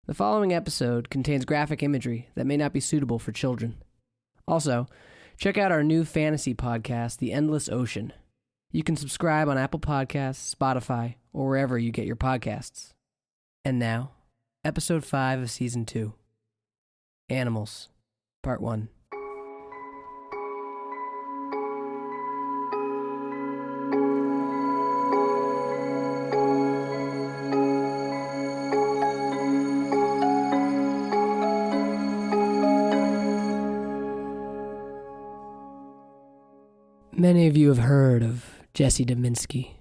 The following episode contains graphic imagery that may not be suitable for children. Also, check out our new fantasy podcast, The Endless Ocean. You can subscribe on Apple Podcasts, Spotify, or wherever you get your podcasts. And now, Episode 5 of Season 2. Animals, Part 1. Many of you have heard of Jesse Dominski.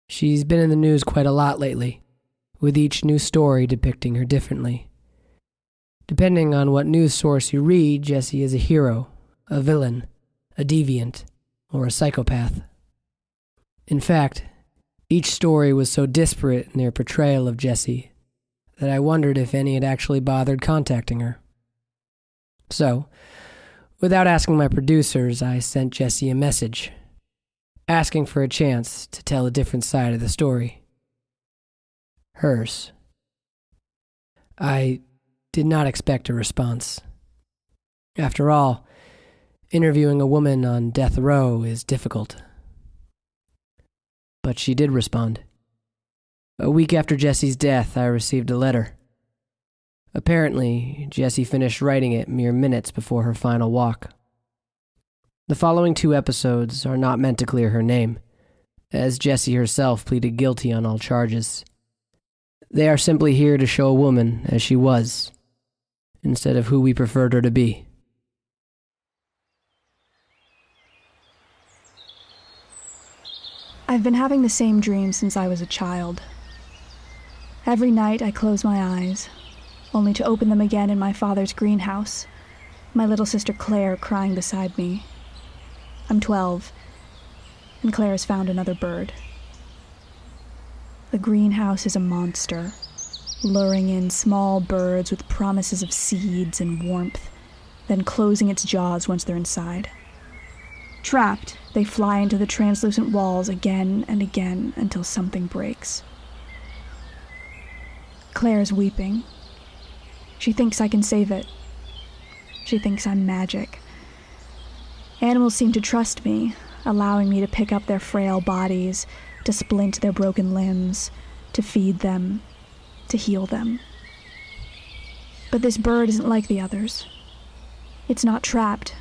She's been in the news quite a lot lately, with each new story depicting her differently. Depending on what news source you read, Jesse is a hero, a villain, a deviant, or a psychopath. In fact, each story was so disparate in their portrayal of Jesse that I wondered if any had actually bothered contacting her. So, without asking my producers, I sent Jesse a message, asking for a chance to tell a different side of the story. Hers. I did not expect a response. After all, interviewing a woman on death row is difficult. But she did respond. A week after Jesse's death, I received a letter. Apparently, Jesse finished writing it mere minutes before her final walk. The following 2 episodes are not meant to clear her name, as Jesse herself pleaded guilty on all charges. They are simply here to show a woman as she was, instead of who we preferred her to be. I've been having the same dream since I was a child. Every night I close my eyes, only to open them again in my father's greenhouse, my little sister Claire crying beside me. I'm 12, and Claire has found another bird. The greenhouse is a monster, luring in small birds with promises of seeds and warmth, then closing its jaws once they're inside. Trapped, they fly into the translucent walls again and again until something breaks. Claire's weeping. She thinks I can save it. She thinks I'm magic. Animals seem to trust me, allowing me to pick up their frail bodies, to splint their broken limbs, to feed them, to heal them. But this bird isn't like the others. It's not trapped.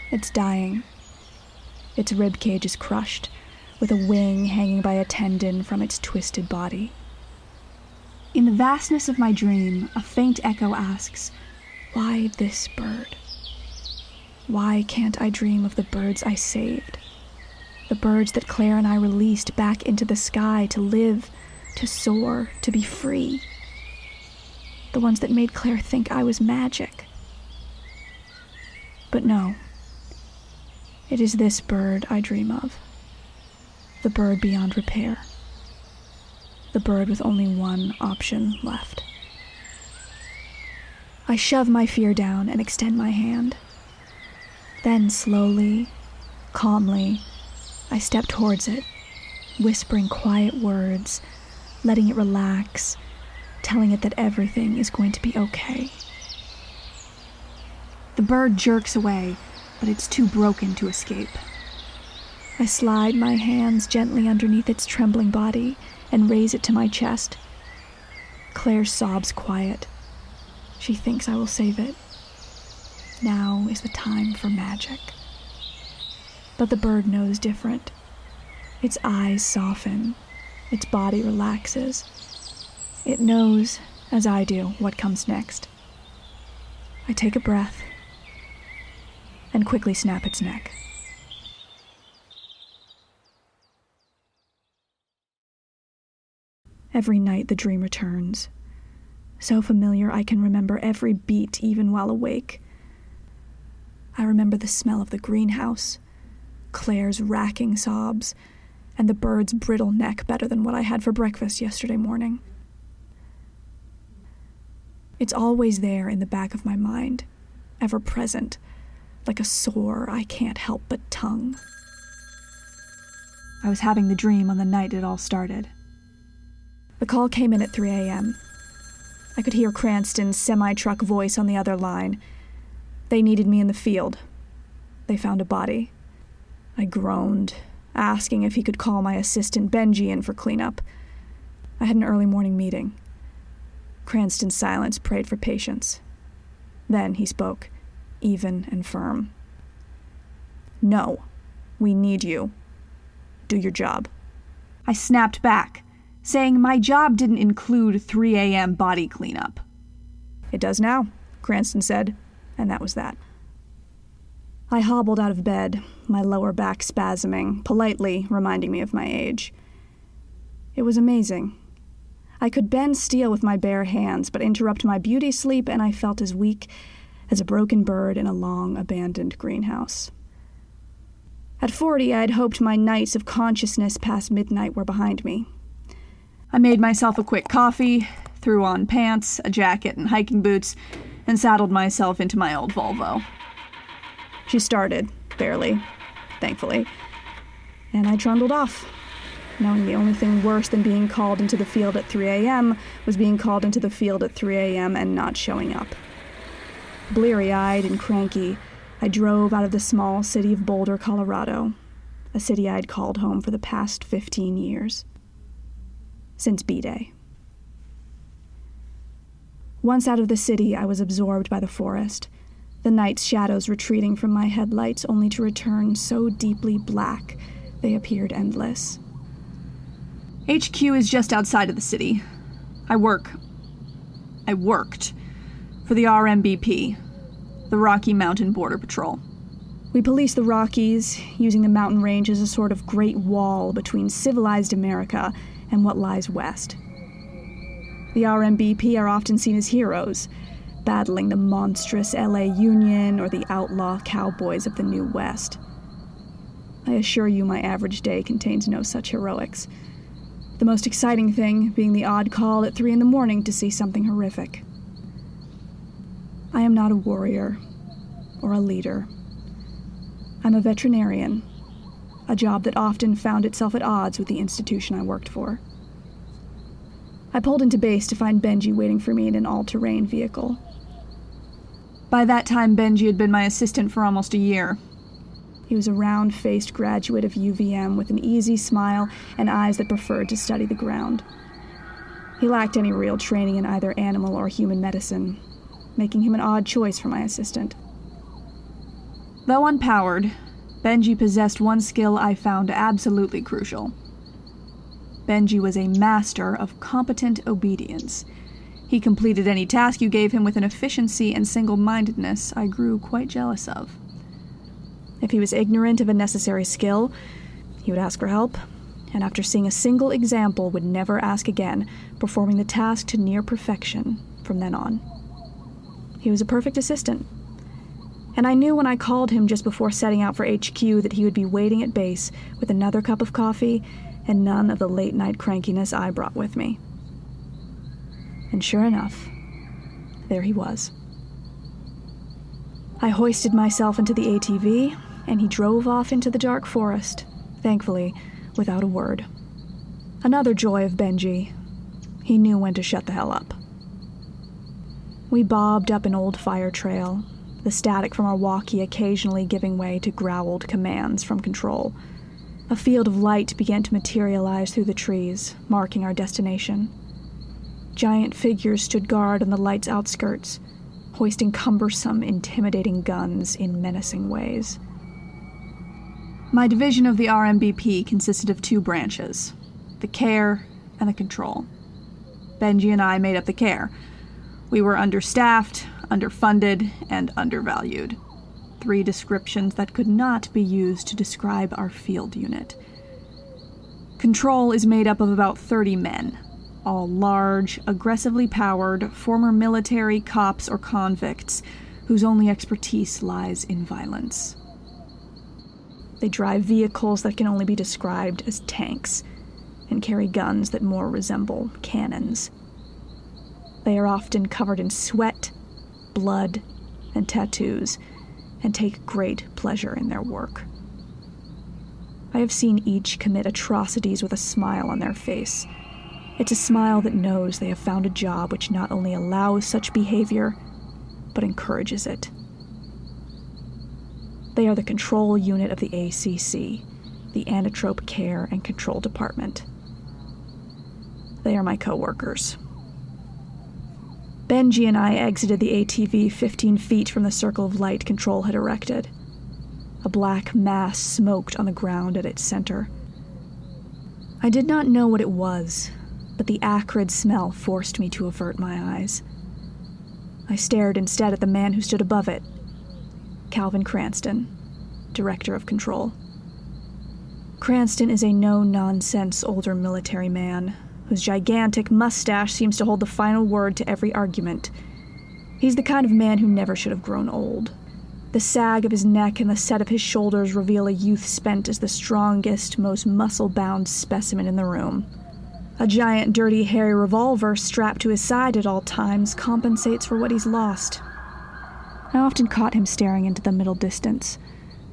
It's dying. Its ribcage is crushed, with a wing hanging by a tendon from its twisted body. In the vastness of my dream, a faint echo asks, why this bird? Why can't I dream of the birds I saved? The birds that Claire and I released back into the sky to live, to soar, to be free. The ones that made Claire think I was magic. But no, it is this bird I dream of. The bird beyond repair. The bird with only one option left. I shove my fear down and extend my hand. Then slowly, calmly, I step towards it, whispering quiet words, letting it relax, telling it that everything is going to be okay. The bird jerks away, but it's too broken to escape. I slide my hands gently underneath its trembling body and raise it to my chest. Claire sobs quiet. She thinks I will save it. Now is the time for magic. But the bird knows different. Its eyes soften. Its body relaxes. It knows, as I do, what comes next. I take a breath and quickly snap its neck. Every night the dream returns. So familiar I can remember every beat even while awake. I remember the smell of the greenhouse, Claire's racking sobs, and the bird's brittle neck better than what I had for breakfast yesterday morning. It's always there in the back of my mind, ever present, like a sore I can't help but tongue. I was having the dream on the night it all started. The call came in at 3 a.m. I could hear Cranston's semi-truck voice on the other line. They needed me in the field. They found a body. I groaned, asking if he could call my assistant Benji in for cleanup. I had an early morning meeting. Cranston's silence prayed for patience. Then he spoke, even and firm. No, we need you. Do your job. I snapped back, saying my job didn't include 3 a.m. body cleanup. It does now, Cranston said, and that was that. I hobbled out of bed, my lower back spasming, politely reminding me of my age. It was amazing. I could bend steel with my bare hands, but interrupt my beauty sleep, and I felt as weak as a broken bird in a long, abandoned greenhouse. At 40, I had hoped my nights of consciousness past midnight were behind me. I made myself a quick coffee, threw on pants, a jacket, and hiking boots, and saddled myself into my old Volvo. She started, barely, thankfully, and I trundled off, knowing the only thing worse than being called into the field at 3 a.m. was being called into the field at 3 a.m. and not showing up. Bleary-eyed and cranky, I drove out of the small city of Boulder, Colorado, a city I'd called home for the past 15 years. Since B-Day. Once out of the city, I was absorbed by the forest, the night's shadows retreating from my headlights only to return so deeply black they appeared endless. HQ is just outside of the city. I worked for the RMBP, the Rocky Mountain Border Patrol. We police the Rockies, using the mountain range as a sort of great wall between civilized America and what lies west. The RMBP are often seen as heroes, battling the monstrous LA Union or the outlaw cowboys of the New West. I assure you my average day contains no such heroics. The most exciting thing being the odd call at 3 a.m. to see something horrific. I am not a warrior or a leader. I'm a veterinarian, a job that often found itself at odds with the institution I worked for. I pulled into base to find Benji waiting for me in an all-terrain vehicle. By that time, Benji had been my assistant for almost a year. He was a round-faced graduate of UVM with an easy smile and eyes that preferred to study the ground. He lacked any real training in either animal or human medicine, making him an odd choice for my assistant. Though unpowered, Benji possessed one skill I found absolutely crucial. Benji was a master of competent obedience. He completed any task you gave him with an efficiency and single-mindedness I grew quite jealous of. If he was ignorant of a necessary skill, he would ask for help, and after seeing a single example would never ask again, performing the task to near perfection from then on. He was a perfect assistant, and I knew when I called him just before setting out for HQ that he would be waiting at base with another cup of coffee and none of the late-night crankiness I brought with me. And sure enough, there he was. I hoisted myself into the ATV, and he drove off into the dark forest, thankfully, without a word. Another joy of Benji. He knew when to shut the hell up. We bobbed up an old fire trail, the static from our walkie occasionally giving way to growled commands from control. A field of light began to materialize through the trees, marking our destination. Giant figures stood guard on the light's outskirts, hoisting cumbersome, intimidating guns in menacing ways. My division of the RMBP consisted of 2 branches, the care and the control. Benji and I made up the care. We were understaffed, underfunded, and undervalued. 3 descriptions that could not be used to describe our field unit. Control is made up of about 30 men, all large, aggressively powered, former military, cops, or convicts whose only expertise lies in violence. They drive vehicles that can only be described as tanks, and carry guns that more resemble cannons. They are often covered in sweat, blood, and tattoos, and take great pleasure in their work. I have seen each commit atrocities with a smile on their face, It's a smile that knows they have found a job which not only allows such behavior, but encourages it. They are the control unit of the ACC, the Anatrope Care and Control Department. They are my co-workers. Benji and I exited the ATV 15 feet from the circle of light Control had erected. A black mass smoked on the ground at its center. I did not know what it was, but the acrid smell forced me to avert my eyes. I stared instead at the man who stood above it, Calvin Cranston, Director of Control. Cranston is a no-nonsense older military man, whose gigantic mustache seems to hold the final word to every argument. He's the kind of man who never should have grown old. The sag of his neck and the set of his shoulders reveal a youth spent as the strongest, most muscle-bound specimen in the room. A giant, dirty, hairy revolver strapped to his side at all times compensates for what he's lost. I often caught him staring into the middle distance,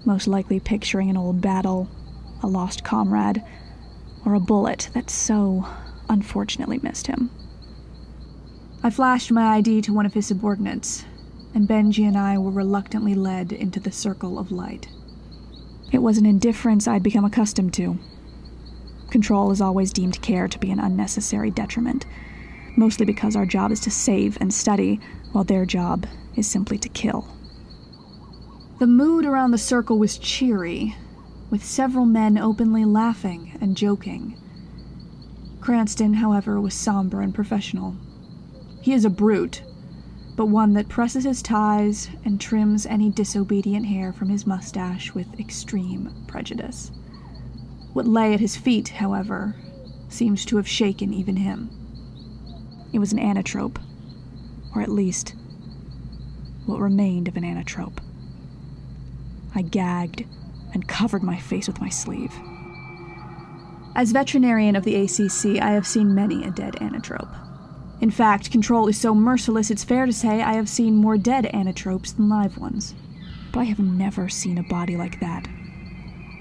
most likely picturing an old battle, a lost comrade, or a bullet that so unfortunately missed him. I flashed my ID to one of his subordinates, and Benji and I were reluctantly led into the circle of light. It was an indifference I'd become accustomed to. Control has always deemed care to be an unnecessary detriment, mostly because our job is to save and study, while their job is simply to kill. The mood around the circle was cheery, with several men openly laughing and joking. Cranston, however, was somber and professional. He is a brute, but one that presses his ties and trims any disobedient hair from his mustache with extreme prejudice. What lay at his feet, however, seemed to have shaken even him. It was an anatrope, or at least, what remained of an anatrope. I gagged and covered my face with my sleeve. As veterinarian of the ACC, I have seen many a dead anatrope. In fact, Control is so merciless it's fair to say I have seen more dead anatropes than live ones. But I have never seen a body like that.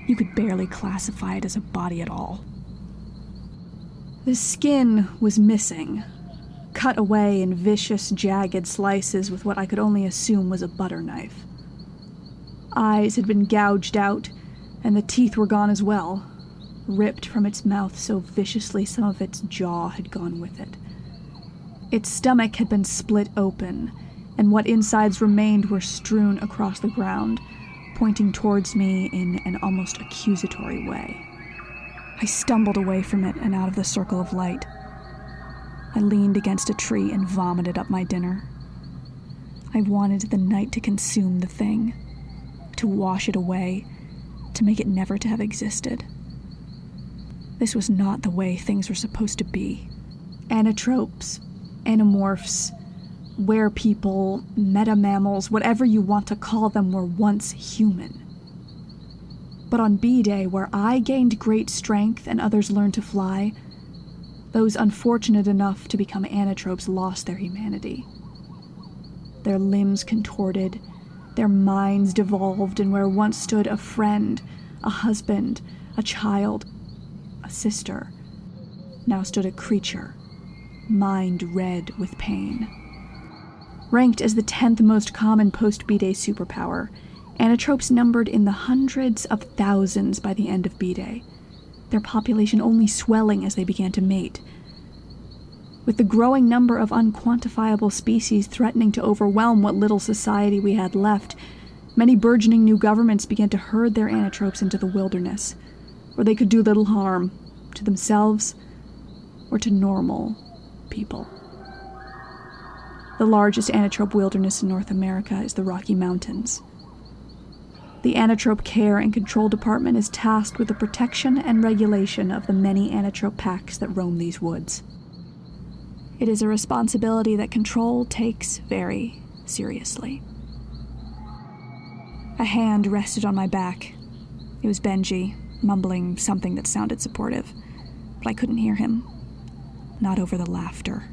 You could barely classify it as a body at all. The skin was missing, cut away in vicious, jagged slices with what I could only assume was a butter knife. Eyes had been gouged out, and the teeth were gone as well, ripped from its mouth so viciously some of its jaw had gone with it. Its stomach had been split open, and what insides remained were strewn across the ground, pointing towards me in an almost accusatory way. I stumbled away from it and out of the circle of light. I leaned against a tree and vomited up my dinner. I wanted the night to consume the thing, to wash it away, to make it never to have existed. This was not the way things were supposed to be. Anatropes, animorphs, werepeople, metamammals, whatever you want to call them, were once human. But on B-Day, where I gained great strength and others learned to fly, those unfortunate enough to become anatropes lost their humanity. Their limbs contorted, their minds devolved, and where once stood a friend, a husband, a child, a sister, now stood a creature, mind red with pain. Ranked as the 10th most common post-B-Day superpower, anatropes numbered in the hundreds of thousands by the end of B-Day, their population only swelling as they began to mate. With the growing number of unquantifiable species threatening to overwhelm what little society we had left, many burgeoning new governments began to herd their anatropes into the wilderness, where they could do little harm to themselves or to normal people. The largest anatrope wilderness in North America is the Rocky Mountains. The Anatrope Care and Control Department is tasked with the protection and regulation of the many anatrope packs that roam these woods. It is a responsibility that Control takes very seriously. A hand rested on my back. It was Benji, mumbling something that sounded supportive, but I couldn't hear him. Not over the laughter.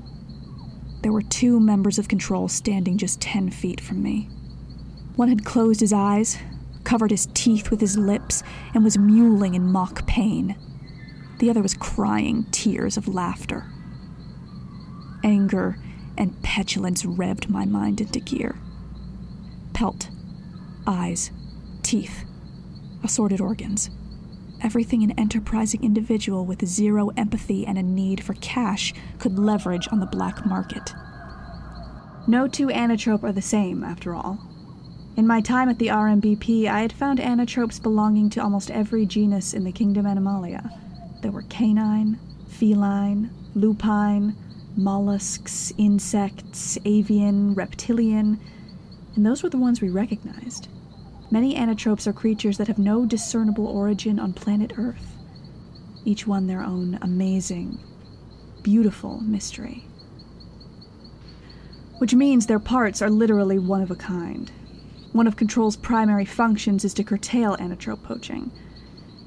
There were 2 members of Control standing just 10 feet from me. One had closed his eyes, covered his teeth with his lips, and was mewling in mock pain. The other was crying tears of laughter. anger, and petulance revved my mind into gear. Pelt, eyes, teeth, assorted organs. Everything an enterprising individual with zero empathy and a need for cash could leverage on the black market. No two anatropes are the same, after all. In my time at the RMBP, I had found anatropes belonging to almost every genus in the kingdom Animalia. There were canine, feline, lupine, mollusks, insects, avian, reptilian, and those were the ones we recognized. Many anatropes are creatures that have no discernible origin on planet Earth, each one their own amazing, beautiful mystery. Which means their parts are literally one of a kind. One of Control's primary functions is to curtail anatrope poaching.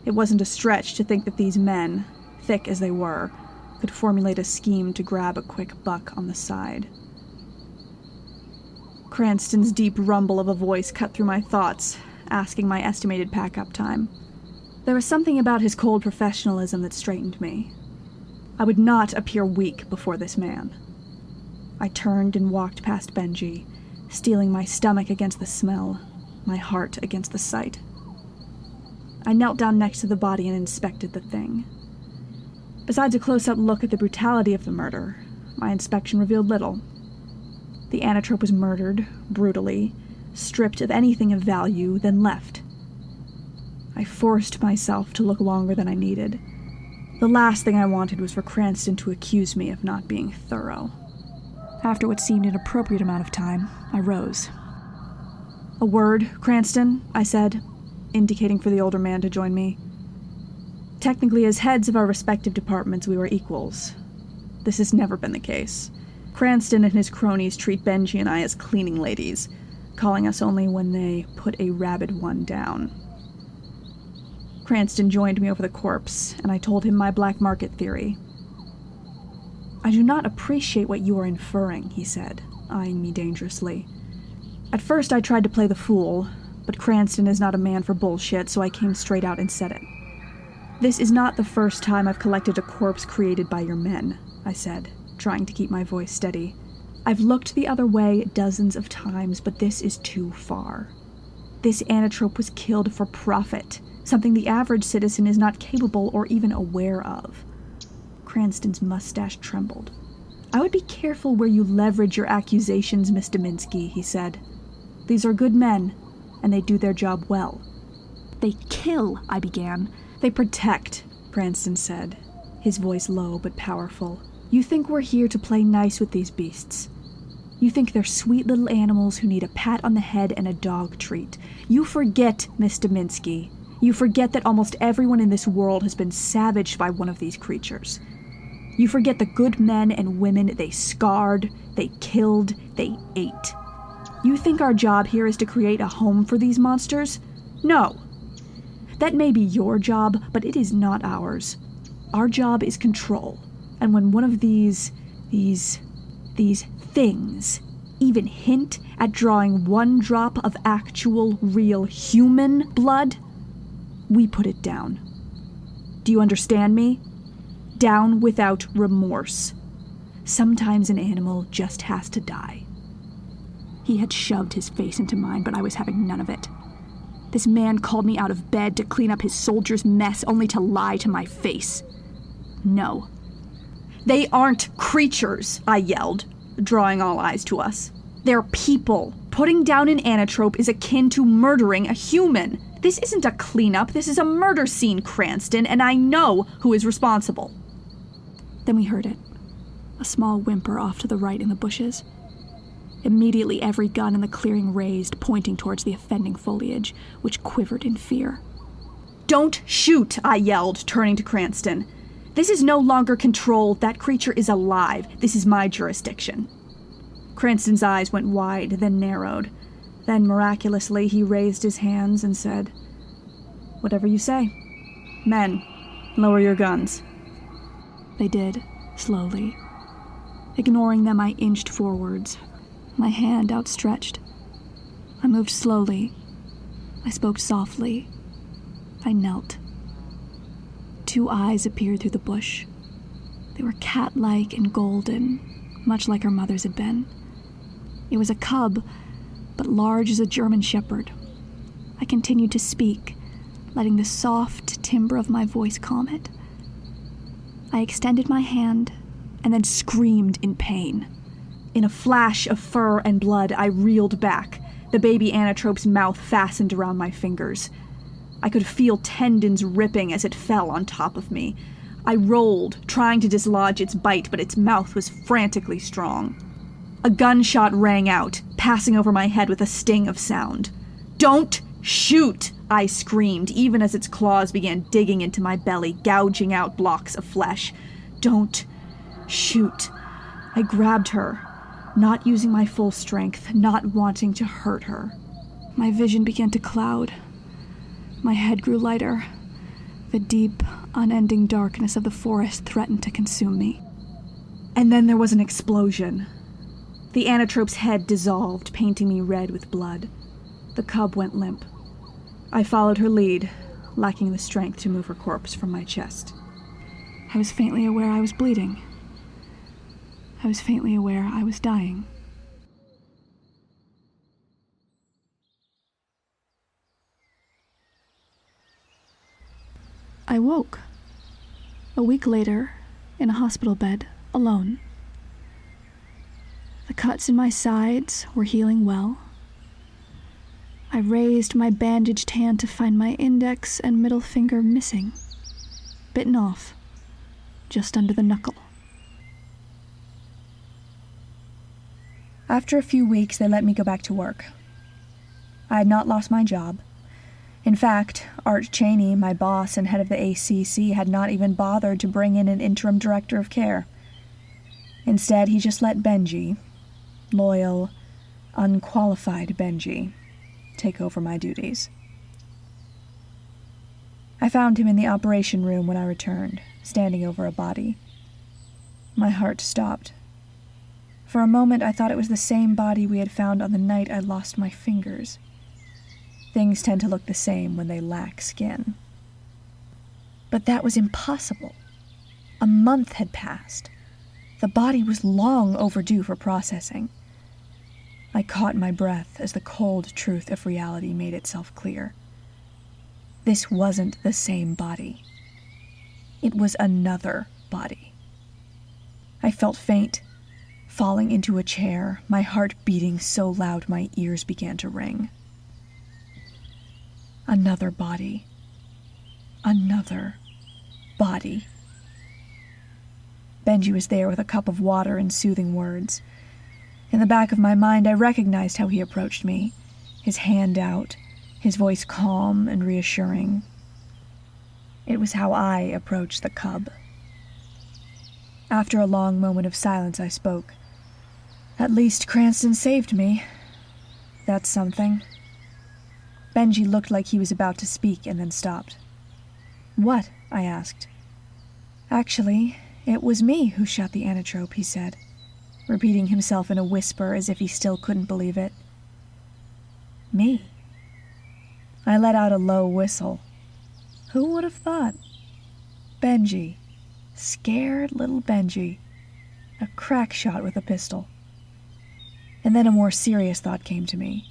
It wasn't a stretch to think that these men, thick as they were, could formulate a scheme to grab a quick buck on the side. Cranston's deep rumble of a voice cut through my thoughts, asking my estimated pack-up time. There was something about his cold professionalism that straightened me. I would not appear weak before this man. I turned and walked past Benji, steeling my stomach against the smell, my heart against the sight. I knelt down next to the body and inspected the thing. Besides a close-up look at the brutality of the murder, my inspection revealed little. The anatrope was murdered, brutally, stripped of anything of value, then left. I forced myself to look longer than I needed. The last thing I wanted was for Cranston to accuse me of not being thorough. After what seemed an appropriate amount of time, I rose. "A word, Cranston," I said, indicating for the older man to join me. Technically, as heads of our respective departments, we were equals. This has never been the case. Cranston and his cronies treat Benji and I as cleaning ladies, calling us only when they put a rabid one down. Cranston joined me over the corpse, and I told him my black market theory. "I do not appreciate what you are inferring," he said, eyeing me dangerously. At first I tried to play the fool, but Cranston is not a man for bullshit, so I came straight out and said it. "This is not the first time I've collected a corpse created by your men," I said, trying to keep my voice steady. "I've looked the other way dozens of times, but this is too far. This anatrope was killed for profit, something the average citizen is not capable or even aware of." Cranston's mustache trembled. "I would be careful where you leverage your accusations, Miss Dominski," he said. "These are good men, and they do their job well." "They kill," I began. "They protect," Cranston said, his voice low but powerful. "You think we're here to play nice with these beasts. You think they're sweet little animals who need a pat on the head and a dog treat. You forget, Miss Dominski. You forget that almost everyone in this world has been savaged by one of these creatures. You forget the good men and women they scarred, they killed, they ate. You think our job here is to create a home for these monsters? No. That may be your job, but it is not ours. Our job is control. And when one of these things even hint at drawing one drop of actual, real human blood, we put it down. Do you understand me? Down without remorse. Sometimes an animal just has to die." He had shoved his face into mine, but I was having none of it. This man called me out of bed to clean up his soldier's mess, only to lie to my face. No. "They aren't creatures," I yelled, drawing all eyes to us. "They're people. Putting down an anatrope is akin to murdering a human. This isn't a cleanup, this is a murder scene, Cranston, and I know who is responsible." Then we heard it. A small whimper off to the right in the bushes. Immediately every gun in the clearing raised, pointing towards the offending foliage, which quivered in fear. "Don't shoot," I yelled, turning to Cranston. "This is no longer control. That creature is alive. This is my jurisdiction." Cranston's eyes went wide, then narrowed. Then, miraculously, he raised his hands and said, "Whatever you say. Men, lower your guns." They did, slowly. Ignoring them, I inched forwards, my hand outstretched. I moved slowly. I spoke softly. I knelt. 2 eyes appeared through the bush. They were cat-like and golden, much like her mother's had been. It was a cub, but large as a German shepherd. I continued to speak, letting the soft timbre of my voice calm it. I extended my hand and then screamed in pain. In a flash of fur and blood, I reeled back, the baby anatrope's mouth fastened around my fingers. I could feel tendons ripping as it fell on top of me. I rolled, trying to dislodge its bite, but its mouth was frantically strong. A gunshot rang out, passing over my head with a sting of sound. "Don't shoot!" I screamed, even as its claws began digging into my belly, gouging out blocks of flesh. "Don't shoot." I grabbed her, not using my full strength, not wanting to hurt her. My vision began to cloud. My head grew lighter. The deep, unending darkness of the forest threatened to consume me. And then there was an explosion. The anatrope's head dissolved, painting me red with blood. The cub went limp. I followed her lead, lacking the strength to move her corpse from my chest. I was faintly aware I was bleeding. I was faintly aware I was dying. I woke. A week later, in a hospital bed, alone. The cuts in my sides were healing well. I raised my bandaged hand to find my index and middle finger missing, bitten off, just under the knuckle. After a few weeks, they let me go back to work. I had not lost my job. In fact, Art Cheney, my boss and head of the ACC, had not even bothered to bring in an interim director of care. Instead, he just let Benji, loyal, unqualified Benji, take over my duties. I found him in the operation room when I returned, standing over a body. My heart stopped. For a moment, I thought it was the same body we had found on the night I lost my fingers. Things tend to look the same when they lack skin. But that was impossible. A month had passed. The body was long overdue for processing. I caught my breath as the cold truth of reality made itself clear. This wasn't the same body. It was another body. I felt faint, falling into a chair, my heart beating so loud my ears began to ring. Another body. Another body. Benji was there with a cup of water and soothing words. In the back of my mind, I recognized how he approached me, his hand out, his voice calm and reassuring. It was how I approached the cub. After a long moment of silence, I spoke. "At least Cranston saved me. That's something." Benji looked like he was about to speak and then stopped. "What?" I asked. "Actually, it was me who shot the anatrope," he said, repeating himself in a whisper as if he still couldn't believe it. "Me?" I let out a low whistle. Who would have thought? Benji. Scared little Benji. A crack shot with a pistol. And then a more serious thought came to me.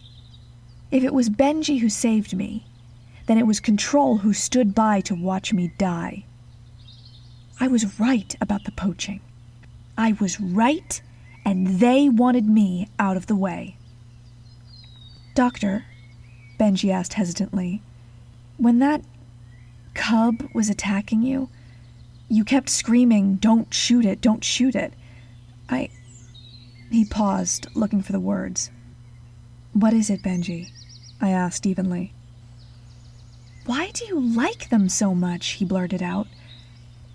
If it was Benji who saved me, then it was Control who stood by to watch me die. I was right about the poaching. I was right, and they wanted me out of the way. "Doctor," Benji asked hesitantly, "when that cub was attacking you, you kept screaming, 'Don't shoot it, don't shoot it.' He paused, looking for the words. "What is it, Benji?" I asked evenly. "Why do you like them so much?" he blurted out.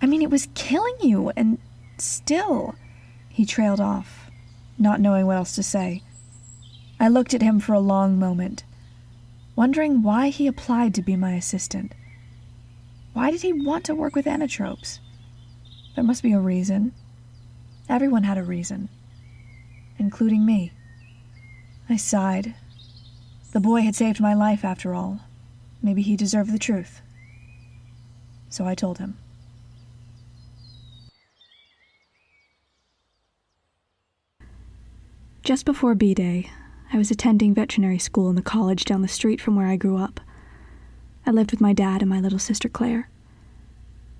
"I mean, it was killing you, and still..." He trailed off, not knowing what else to say. I looked at him for a long moment, wondering why he applied to be my assistant. Why did he want to work with anatropes? There must be a reason. Everyone had a reason, including me. I sighed. The boy had saved my life after all. Maybe he deserved the truth. So I told him. Just before B-Day, I was attending veterinary school in the college down the street from where I grew up. I lived with my dad and my little sister Claire.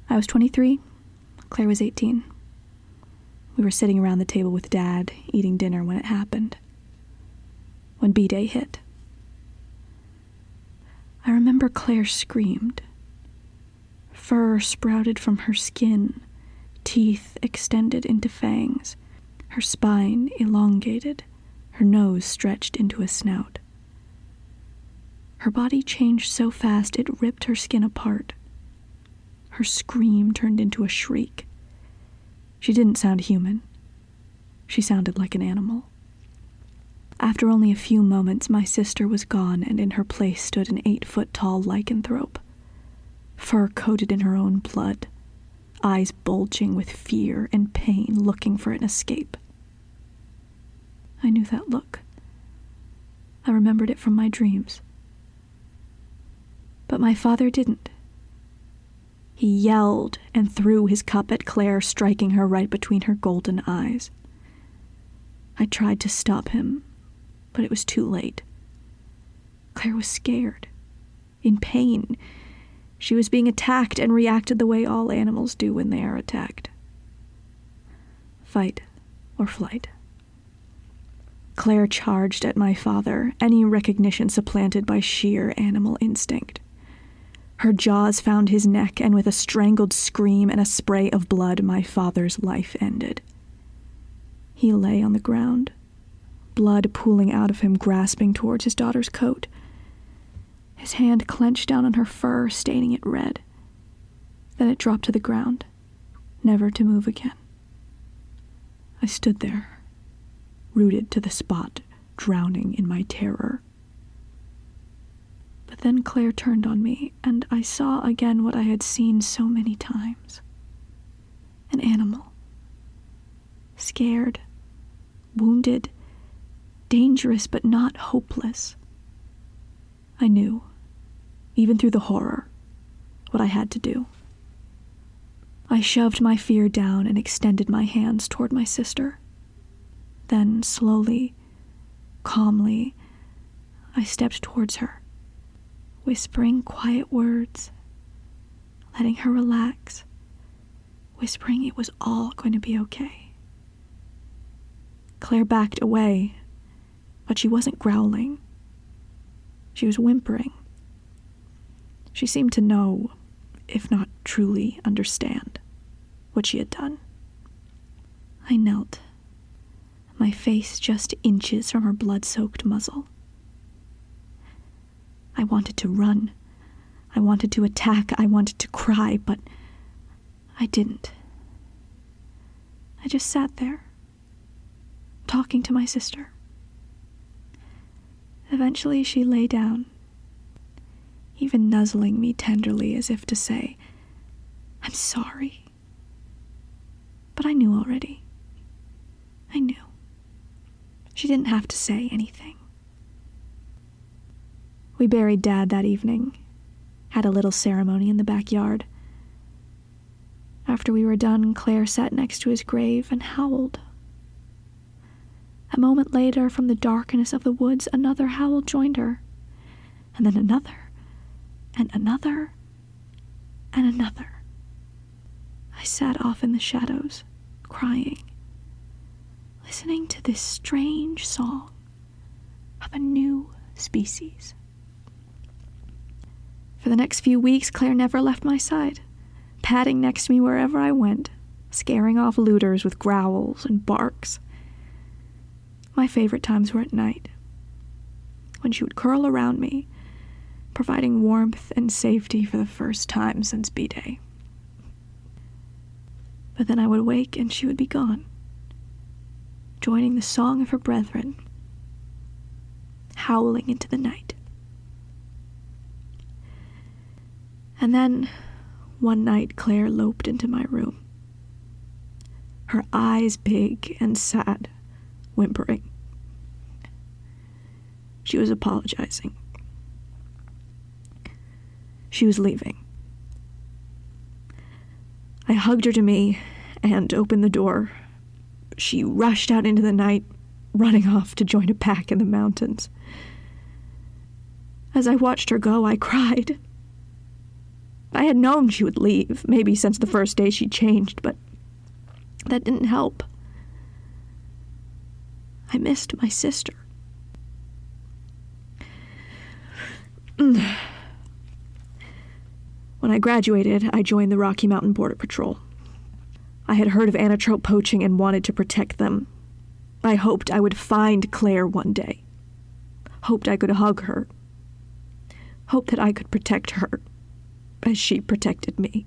I was 23, Claire was 18. We were sitting around the table with Dad, eating dinner when it happened. When B-Day hit. I remember Claire screamed. Fur sprouted from her skin, teeth extended into fangs, her spine elongated, her nose stretched into a snout. Her body changed so fast it ripped her skin apart. Her scream turned into a shriek. She didn't sound human. She sounded like an animal. After only a few moments, my sister was gone, and in her place stood an 8-foot-tall lycanthrope, fur coated in her own blood, eyes bulging with fear and pain, looking for an escape. I knew that look. I remembered it from my dreams. But my father didn't. He yelled and threw his cup at Claire, striking her right between her golden eyes. I tried to stop him, but it was too late. Claire was scared, in pain. She was being attacked and reacted the way all animals do when they are attacked. Fight or flight. Claire charged at my father, any recognition supplanted by sheer animal instinct. Her jaws found his neck, and with a strangled scream and a spray of blood, my father's life ended. He lay on the ground, blood pooling out of him, grasping towards his daughter's coat. His hand clenched down on her fur, staining it red. Then it dropped to the ground, never to move again. I stood there, rooted to the spot, drowning in my terror. But then Claire turned on me, and I saw again what I had seen so many times. An animal. Scared, wounded, dangerous, but not hopeless. I knew, even through the horror, what I had to do. I shoved my fear down and extended my hands toward my sister. Then, slowly, calmly, I stepped towards her, whispering quiet words, letting her relax, whispering it was all going to be okay. Claire backed away, but she wasn't growling. She was whimpering. She seemed to know, if not truly understand, what she had done. I knelt, my face just inches from her blood-soaked muzzle. I wanted to run. I wanted to attack. I wanted to cry, but I didn't. I just sat there, talking to my sister. Eventually she lay down, even nuzzling me tenderly as if to say, "I'm sorry." But I knew already. I knew. She didn't have to say anything. We buried Dad that evening, had a little ceremony in the backyard. After we were done, Claire sat next to his grave and howled. A moment later, from the darkness of the woods, another howl joined her, and then another, and another, and another. I sat off in the shadows, crying, listening to this strange song of a new species. For the next few weeks, Claire never left my side, padding next to me wherever I went, scaring off looters with growls and barks. My favorite times were at night, when she would curl around me, providing warmth and safety for the first time since B-Day. But then I would wake and she would be gone, joining the song of her brethren, howling into the night. And then, one night, Claire loped into my room, her eyes big and sad, whimpering. She was apologizing. She was leaving. I hugged her to me and opened the door. She rushed out into the night, running off to join a pack in the mountains. As I watched her go, I cried. I had known she would leave, maybe since the first day she changed, but that didn't help. I missed my sister. When I graduated, I joined the Rocky Mountain Border Patrol. I had heard of anatrope poaching and wanted to protect them. I hoped I would find Claire one day. Hoped I could hug her. Hoped that I could protect her as she protected me.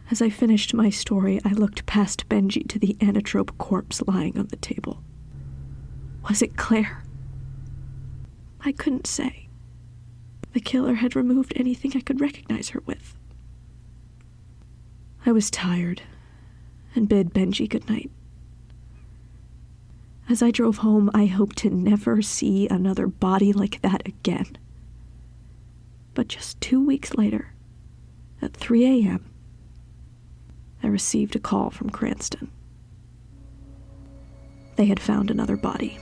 As I finished my story, I looked past Benji to the anatrope corpse lying on the table. Was it Claire? I couldn't say. The killer had removed anything I could recognize her with. I was tired and bid Benji goodnight. As I drove home, I hoped to never see another body like that again. But just 2 weeks later, at 3 a.m., I received a call from Cranston. They had found another body.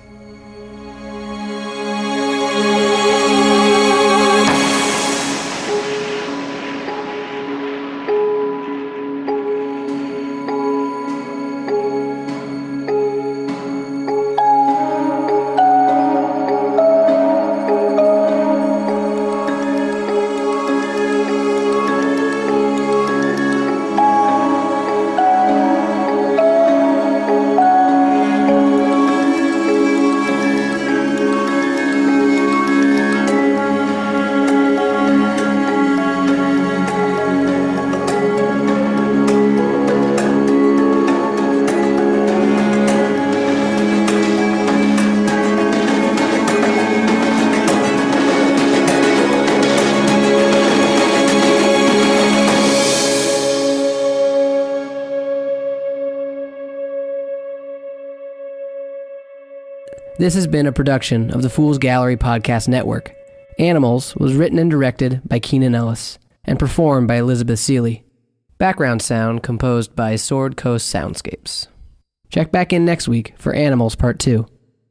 This has been a production of the Fool's Gallery Podcast Network. Animals was written and directed by Keenan Ellis and performed by Elizabeth Seeley. Background sound composed by Sword Coast Soundscapes. Check back in next week for Animals Part 2.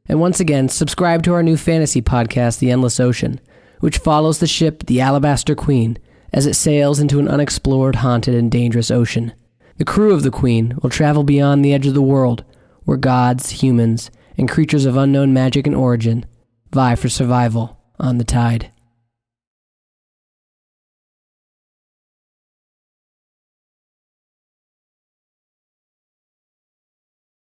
And once again, subscribe to our new fantasy podcast, The Endless Ocean, which follows the ship, the Alabaster Queen, as it sails into an unexplored, haunted, and dangerous ocean. The crew of the Queen will travel beyond the edge of the world, where gods, humans, and creatures of unknown magic and origin vie for survival on the tide.